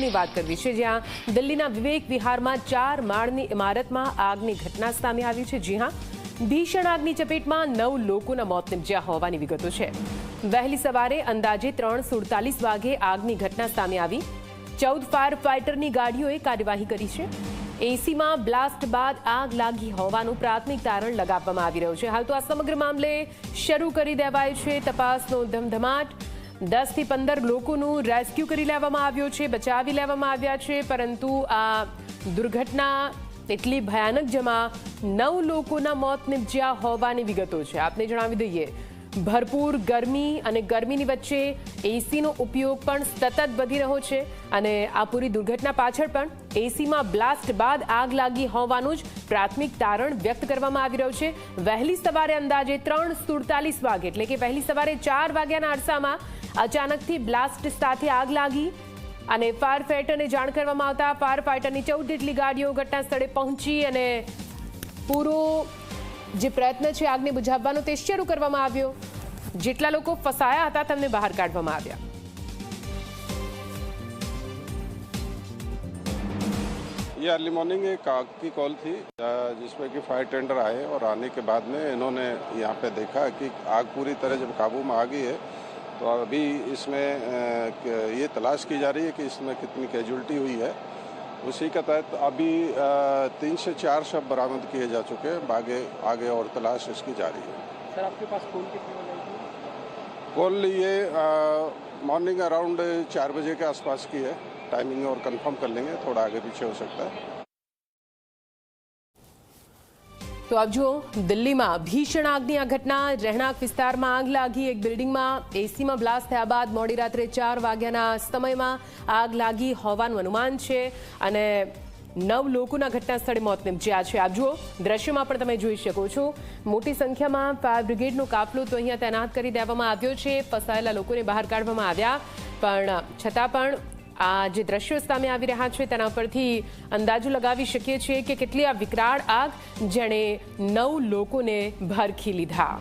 દિલ્હીની વાત કરવી છે, જ્યાં દિલ્હીના વિવેક વિહારમાં 4 માળની ઇમારતમાં આગની ઘટના સામે આવી છે। જી હા, ભીષણ આગની ચપેટમાં 9 લોકોના મોત નિપજ્યા હોવાની વિગતો છે। વહેલી સવારે અંદાજે 3:47 વાગે આગની ઘટના સામે આવી। 14 ફાયર ફાઇટરની ગાડીઓએ કાર્યવાહી કરી છે। એસીમાં બ્લાસ્ટ બાદ આગ લાગી હોવાનું પ્રાથમિક તારણ લગાવવામાં આવી રહ્યું છે। હાલ તો આ સમગ્ર મામલે શરૂ કરી દેવાય છે તપાસનો ધમધમાટ। 10 થી 15 લોકોનું રેસ્ક્યુ કરી લેવામાં આવ્યો છે, બચાવી લેવામાં આવ્યા છે, પરંતુ આ દુર્ઘટના એટલી ભયાનક જેમાં 9 લોકોના મોત નિપજ્યા હોવાની વિગતો છે। આપને જણાવી દઈએ, ભરપૂર ગરમી અને ગરમીની વચ્ચે એસીનો ઉપયોગ પણ સતત વધી રહ્યો છે અને આ પૂરી દુર્ઘટના પાછળ પણ એસીમાં બ્લાસ્ટ બાદ આગ લાગી હોવાનું જ પ્રાથમિક તારણ વ્યક્ત કરવામાં આવી રહ્યું છે। વહેલી સવારે અંદાજે 3:47 વાગે એટલે કે વહેલી સવારે 4 વાગ્યાના અરસામાં અચાનકથી બ્લાસ્ટ સાથે આગ લાગી અને ફાયર ફાઇટરને જાણ કરવામાં આવતા ફાયર ફાઇટરની 14 જેટલી ગાડીઓ ઘટના સ્થળે પહોંચી અને પૂરો જે પ્રયત્ન છે આગને બુઝાવવાનો તે શરૂ કરવામાં આવ્યો। જેટલા લોકો ફસાયા હતા તેમને બહાર કાઢવામાં આવ્યા। ये अर्ली मॉर्निंग एक आग की कॉल थी जिसमें कि फायर टेंडर आए और आने के बाद में इन्होंने यहाँ पे देखा कि आग पूरी तरह जब काबू में आ गई है तो अभी इसमें ये तलाश की जा रही है कि इसमें कितनी कैजुअल्टी हुई है। उसी के तहत अभी 3 से 4 शव बरामद किए जा चुके हैं। आगे और तलाश इसकी जारी है। सर, आपके पास कॉल कितने बजे आई थी? कॉल ये मॉर्निंग अराउंड 4 बजे के आसपास की है। टाइमिंग और कंफर्म कर लेंगे, थोड़ा आगे पीछे हो सकता है। તો આપ જુઓ, દિલ્હીમાં ભીષણ આગની આ ઘટના, રહેણાંક વિસ્તારમાં આગ લાગી। એક બિલ્ડિંગમાં એસીમાં બ્લાસ્ટ થયા બાદ મોડી રાત્રે 4 વાગ્યાના સમયમાં આગ લાગી હોવાનું અનુમાન છે અને 9 લોકોના ઘટના સ્થળે મોત નિપજ્યા છે। આપ જુઓ, દ્રશ્યમાં પણ તમે જોઈ શકો છો, મોટી સંખ્યામાં ફાયર બ્રિગેડનો કાફલો તો અહીંયા તૈનાત કરી દેવામાં આવ્યો છે। ફસાયેલા લોકોને બહાર કાઢવામાં આવ્યા, પણ છતાં પણ આ જે દ્રશ્યો સામે આવી રહ્યા છે તેના પરથી અંદાજો લગાવી શકીએ છીએ કે કેટલી આ વિકરાળ આગ જેણે 9 લોકોને ભરખી લીધા।